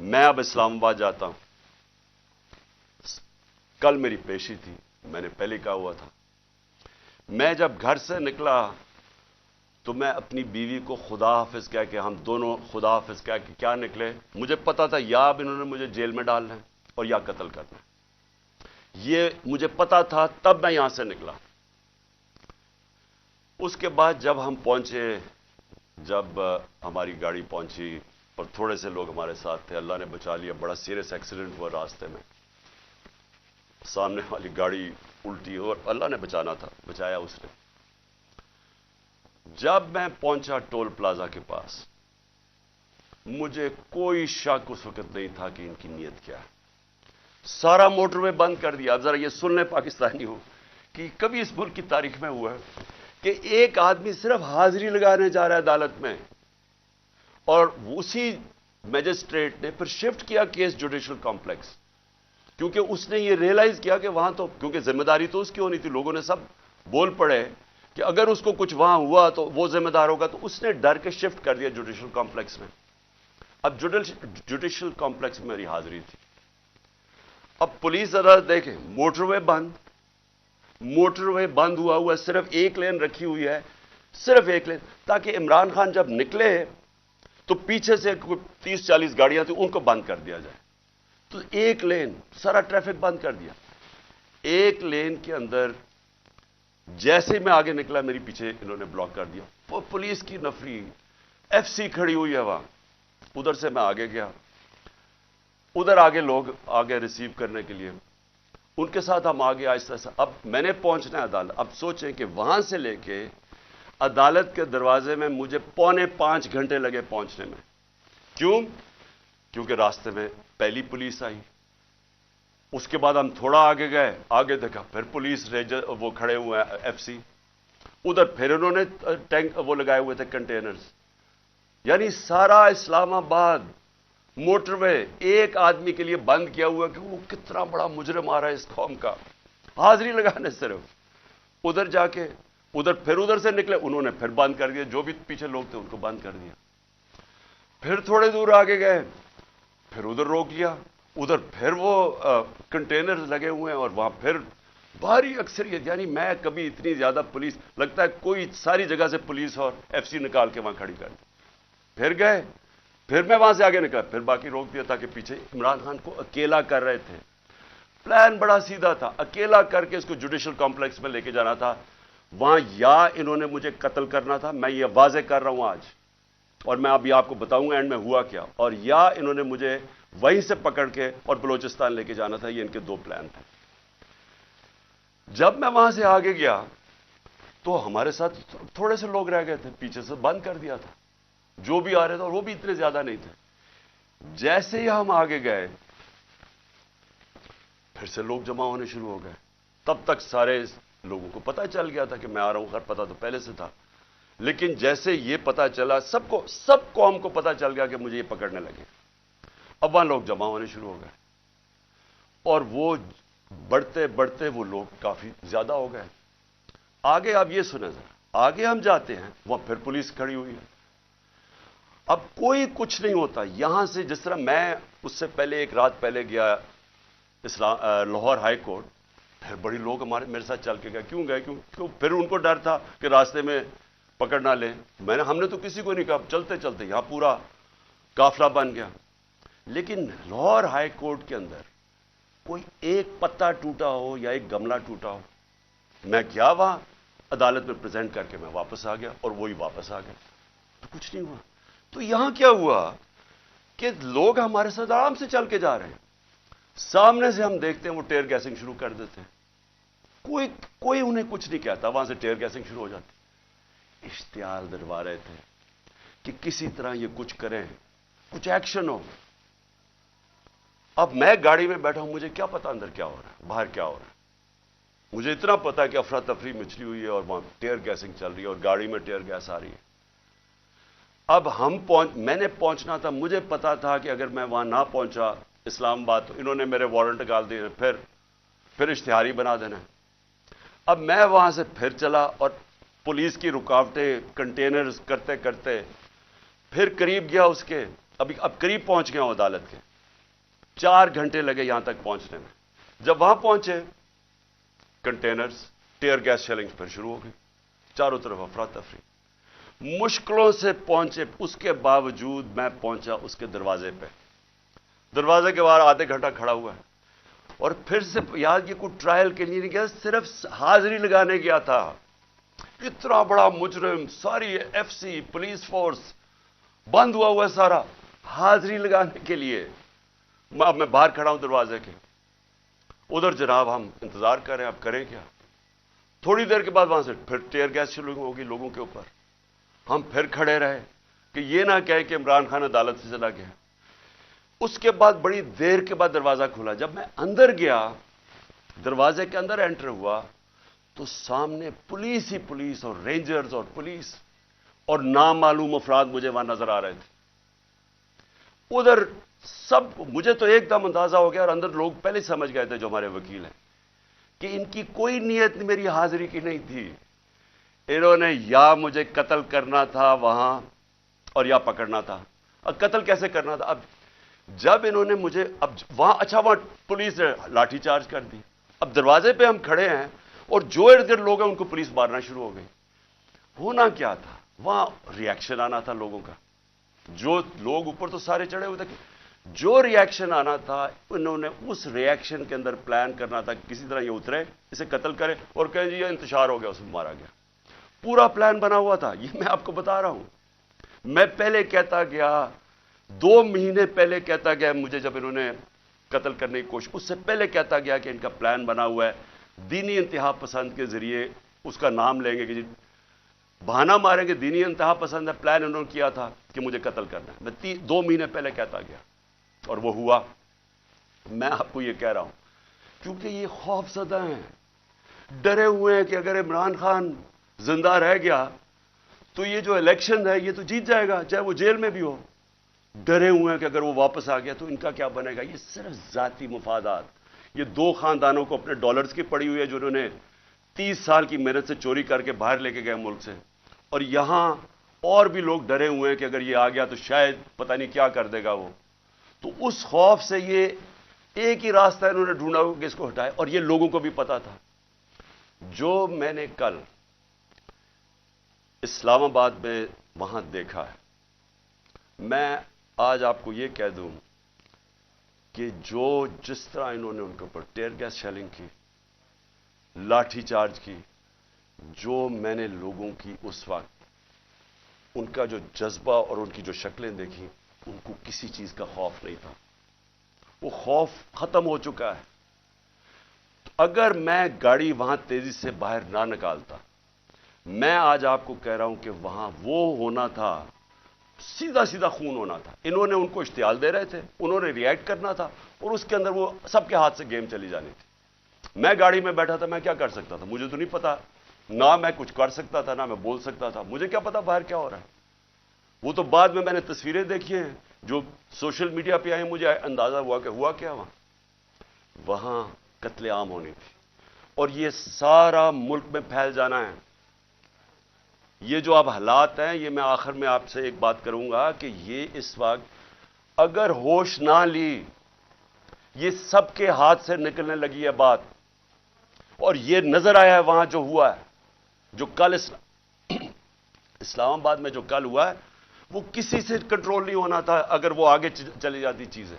میں اب اسلام آباد جاتا ہوں. کل میری پیشی تھی، میں نے پہلے کہا ہوا تھا. میں جب گھر سے نکلا تو میں اپنی بیوی کو خدا حافظ کہہ کے، ہم دونوں خدا حافظ کہہ کے کیا نکلے. مجھے پتا تھا یا اب انہوں نے مجھے جیل میں ڈالنا ہے اور یا قتل کرنا ہے. یہ مجھے پتا تھا، تب میں یہاں سے نکلا. اس کے بعد جب ہم پہنچے، جب ہماری گاڑی پہنچی اور تھوڑے سے لوگ ہمارے ساتھ تھے، اللہ نے بچا لیا. بڑا سیریس ایکسیڈنٹ ہوا راستے میں، سامنے والی گاڑی الٹی اور اللہ نے بچانا تھا، بچایا اس نے. جب میں پہنچا ٹول پلازا کے پاس، مجھے کوئی شک اس وقت نہیں تھا کہ ان کی نیت کیا ہے. سارا موٹر وے بند کر دیا. اب ذرا یہ سن لیں پاکستانی ہو کہ کبھی اس ملک کی تاریخ میں ہوا ہے کہ ایک آدمی صرف حاضری لگانے جا رہا ہے عدالت میں، اور اسی میجسٹریٹ نے پھر شفٹ کیا کیس جوڈیشل کمپلیکس، کیونکہ اس نے یہ ریئلائز کیا کہ وہاں تو کیونکہ ذمہ داری تو اس کی ہونی تھی. لوگوں نے سب بول پڑے کہ اگر اس کو کچھ وہاں ہوا تو وہ ذمہ دار ہوگا، تو اس نے ڈر کے شفٹ کر دیا جوڈیشل کمپلیکس میں. اب جوڈیشل کمپلیکس میں میری حاضری تھی. اب پولیس عدالت دیکھیں، موٹر وے بند ہوا صرف ایک لین رکھی ہوئی ہے، صرف ایک لین، تاکہ عمران خان جب نکلے تو پیچھے سے 30-40 گاڑیاں تھیں، ان کو بند کر دیا جائے. تو ایک لین، سارا ٹریفک بند کر دیا. ایک لین کے اندر جیسے میں آگے نکلا، میری پیچھے انہوں نے بلاک کر دیا. وہ پولیس کی نفری، ایف سی کھڑی ہوئی ہے وہاں. ادھر سے میں آگے گیا، ادھر آگے لوگ آگے ریسیو کرنے کے لیے، ان کے ساتھ ہم آگے آہستہ آہستہ. اب میں نے پہنچنا ہے عدالت. اب سوچیں کہ وہاں سے لے کے عدالت کے دروازے میں مجھے 4.25 گھنٹے لگے پہنچنے میں. کیوں؟ کیونکہ راستے میں پہلی پولیس آئی. اس کے بعد ہم تھوڑا آگے گئے، آگے دیکھا پھر پولیس ریجر وہ کھڑے ہوئے ہیں ایف سی. ادھر پھر انہوں نے ٹینک وہ لگائے ہوئے تھے، کنٹینرز. یعنی سارا اسلام آباد موٹر وے ایک آدمی کے لیے بند کیا ہوا کہ وہ کتنا بڑا مجرم آ رہا ہے اس قوم کا، حاضری لگانے صرف. ادھر جا کے ادھر سے نکلے، انہوں نے پھر بند کر دیا. جو بھی پیچھے لوگ تھے ان کو بند کر دیا. پھر تھوڑے دور آگے گئے، پھر ادھر روک لیا. ادھر پھر وہ کنٹینرز لگے ہوئے ہیں اور وہاں پھر بھاری اکثریت. یعنی میں کبھی اتنی زیادہ پولیس، لگتا ہے کوئی ساری جگہ سے پولیس اور ایف سی نکال کے وہاں کھڑی کر دی. پھر گئے، پھر میں وہاں سے آگے نکلا، پھر باقی روک دیا تاکہ پیچھے عمران خان کو اکیلا کر رہے تھے. پلان بڑا سیدھا تھا، اکیلا کر کے اس کو جوڈیشل کمپلیکس میں لے کے جانا تھا. وہاں یا انہوں نے مجھے قتل کرنا تھا، میں یہ واضح کر رہا ہوں آج، اور میں ابھی آپ کو بتاؤں گا اینڈ میں ہوا کیا، اور یا انہوں نے مجھے وہیں سے پکڑ کے اور بلوچستان لے کے جانا تھا. یہ ان کے دو پلان تھے. جب میں وہاں سے آگے گیا تو ہمارے ساتھ تھوڑے سے لوگ رہ گئے تھے، پیچھے سے بند کر دیا تھا. جو بھی آ رہے تھے، اور وہ بھی اتنے زیادہ نہیں تھے. جیسے ہی ہم آگے گئے، پھر سے لوگ جمع ہونے شروع ہو گئے. تب تک سارے لوگوں کو پتہ چل گیا تھا کہ میں آ رہا ہوں. خیر پتہ تو پہلے سے تھا، لیکن جیسے یہ پتہ چلا، سب قوم کو پتہ چل گیا کہ مجھے یہ پکڑنے لگے. اب وہاں لوگ جمع ہونے شروع ہو گئے، اور وہ بڑھتے بڑھتے وہ لوگ کافی زیادہ ہو گئے. آگے آپ یہ سنیں ذرا، آگے ہم جاتے ہیں، وہاں پھر پولیس کھڑی ہوئی ہے. اب کوئی کچھ نہیں ہوتا. یہاں سے جس طرح میں اس سے پہلے ایک رات پہلے گیا لاہور ہائی کورٹ، پھر بڑی لوگ میرے ساتھ چل کے گئے. کیوں گئے؟ کیوں پھر ان کو ڈر تھا کہ راستے میں پکڑ نہ لیں. ہم نے تو کسی کو نہیں کہا، چلتے چلتے یہاں پورا قافلہ بن گیا. لیکن لاہور ہائی کورٹ کے اندر کوئی ایک پتا ٹوٹا ہو یا ایک گملہ ٹوٹا ہو. میں گیا وہاں عدالت میں پریزنٹ کر کے میں واپس آ گیا، اور وہی واپس آ گئے، تو کچھ نہیں ہوا. تو یہاں کیا ہوا کہ لوگ ہمارے ساتھ آرام سے چل کے جا رہے ہیں، سامنے سے ہم دیکھتے ہیں وہ ٹیئر گیسنگ شروع کر دیتے ہیں. کوئی انہیں کچھ نہیں کہتا، وہاں سے ٹیئر گیسنگ شروع ہو جاتی. اشتعال دلوا رہے تھے کہ کسی طرح یہ کچھ کریں، کچھ ایکشن ہو. اب میں گاڑی میں بیٹھا ہوں، مجھے کیا پتا اندر کیا ہو رہا ہے، باہر کیا ہو رہا ہے. مجھے اتنا پتا ہے کہ افراتفری مچلی ہوئی ہے اور وہاں ٹیئر گیسنگ چل رہی ہے اور گاڑی میں ٹیئر گیس آ رہی ہے. اب میں نے پہنچنا تھا. مجھے پتا تھا کہ اگر میں وہاں نہ پہنچا اسلام آباد تو انہوں نے میرے وارنٹ نکال دیے، پھر اشتہاری بنا دینا. اب میں وہاں سے پھر چلا، اور پولیس کی رکاوٹیں کنٹینرز کرتے کرتے پھر قریب گیا اس کے، اب قریب پہنچ گیا ہوں عدالت کے. 4 گھنٹے لگے یہاں تک پہنچنے میں. جب وہاں پہنچے کنٹینرز ٹیئر گیس شیلنگ پھر شروع ہو گئی, چاروں طرف افراتفری. مشکلوں سے پہنچے, اس کے باوجود میں پہنچا اس کے دروازے پہ. دروازے کے باہر آدھے گھنٹہ کھڑا ہوا ہے, اور پھر سے یاد یہ کوئی ٹرائل کے لیے نہیں گیا, صرف حاضری لگانے گیا تھا. اتنا بڑا مجرم, ساری ایف سی پولیس فورس بند ہوا ہے سارا, حاضری لگانے کے لیے. اب میں باہر کھڑا ہوں دروازے کے, ادھر جناب ہم انتظار کر رہے ہیں, اب کریں کیا. تھوڑی دیر کے بعد وہاں سے پھر ٹیئر گیس شروع ہوگی لوگوں کے اوپر. ہم پھر کھڑے رہے کہ یہ نہ کہے کہ عمران خان عدالت سے چلا گیا. اس کے بعد بڑی دیر کے بعد دروازہ کھلا. جب میں اندر گیا, دروازے کے اندر انٹر ہوا, تو سامنے پولیس ہی پولیس اور رینجرز اور پولیس اور نامعلوم افراد مجھے وہاں نظر آ رہے تھے. ادھر سب, مجھے تو ایک دم اندازہ ہو گیا, اور اندر لوگ پہلے سمجھ گئے تھے جو ہمارے وکیل ہیں, کہ ان کی کوئی نیت میری حاضری کی نہیں تھی. انہوں نے یا مجھے قتل کرنا تھا وہاں, اور یا پکڑنا تھا. اب قتل کیسے کرنا تھا؟ اب جب انہوں نے مجھے, اب وہاں اچھا وہاں پولیس نے لاٹھی چارج کر دی. اب دروازے پہ ہم کھڑے ہیں, اور جو ارد گرد لوگ ہیں ان کو پولیس مارنا شروع ہو گئی. ہونا کیا تھا وہاں؟ ریئیکشن آنا تھا لوگوں کا. جو لوگ اوپر تو سارے چڑھے ہوئے تھے, جو ریئیکشن آنا تھا انہوں نے اس ریئیکشن کے اندر پلان کرنا تھا کسی طرح یہ اترے, اسے قتل کرے, اور کہیں جی یہ انتشار ہو گیا, اس میں مارا گیا. پورا پلان بنا ہوا تھا. یہ میں آپ کو بتا رہا ہوں. میں پہلے کہتا گیا, 2 مہینے پہلے کہتا گیا مجھے, جب انہوں نے قتل کرنے کی کوشش, اس سے پہلے کہتا گیا کہ ان کا پلان بنا ہوا ہے, دینی انتہا پسند کے ذریعے اس کا نام لیں گے, کہ جی بہانہ ماریں گے, دینی انتہا پسند ہے, پلان انہوں نے کیا تھا کہ مجھے قتل کرنا ہے. میں 2 مہینے پہلے کہتا گیا, اور وہ ہوا. میں آپ کو یہ کہہ رہا ہوں کیونکہ یہ خوف زدہ ہیں, ڈرے ہوئے ہیں کہ اگر عمران خان زندہ رہ گیا تو یہ جو الیکشن ہے یہ تو جیت جائے گا, چاہے وہ جیل میں بھی ہو. ڈرے ہوئے ہیں کہ اگر وہ واپس آ گیا تو ان کا کیا بنے گا. یہ صرف ذاتی مفادات. یہ 2 خاندانوں کو اپنے ڈالرز کی پڑی ہوئی ہے, جو انہوں نے 30 سال کی محنت سے چوری کر کے باہر لے کے گئے ملک سے. اور یہاں اور بھی لوگ ڈرے ہوئے ہیں کہ اگر یہ آ گیا تو شاید پتہ نہیں کیا کر دے گا وہ. تو اس خوف سے یہ ایک ہی راستہ انہوں نے ڈھونڈا کہ اس کو ہٹائے. اور یہ لوگوں کو بھی پتا تھا. جو میں نے کل اسلام آباد میں وہاں دیکھا ہے, میں آج آپ کو یہ کہہ دوں کہ جس طرح انہوں نے ان کے اوپر ٹیئر گیس شیلنگ کی, لاٹھی چارج کی, جو میں نے لوگوں کی اس وقت ان کا جو جذبہ اور ان کی جو شکلیں دیکھی, ان کو کسی چیز کا خوف نہیں تھا. وہ خوف ختم ہو چکا ہے. اگر میں گاڑی وہاں تیزی سے باہر نہ نکالتا, میں آج آپ کو کہہ رہا ہوں کہ وہاں وہ ہونا تھا, سیدھا سیدھا خون ہونا تھا. انہوں نے ان کو اشتعال دے رہے تھے, انہوں نے ریئیکٹ کرنا تھا, اور اس کے اندر وہ سب کے ہاتھ سے گیم چلی جانی تھی. میں گاڑی میں بیٹھا تھا, میں کیا کر سکتا تھا؟ مجھے تو نہیں پتا, نہ میں کچھ کر سکتا تھا, نہ میں بول سکتا تھا. مجھے کیا پتا باہر کیا ہو رہا ہے. وہ تو بعد میں نے تصویریں دیکھی ہیں جو سوشل میڈیا پہ آئی, مجھے اندازہ ہوا کہ ہوا کیا وہاں قتل عام ہونی تھی, اور یہ سارا ملک میں پھیل جانا ہے. یہ جو اب حالات ہیں, یہ میں آخر میں آپ سے ایک بات کروں گا کہ یہ اس وقت اگر ہوش نہ لی, یہ سب کے ہاتھ سے نکلنے لگی ہے بات. اور یہ نظر آیا ہے وہاں جو ہوا ہے, جو کل اسلام آباد میں جو کل ہوا ہے, وہ کسی سے کنٹرول نہیں ہونا تھا اگر وہ آگے چلی جاتی چیزیں.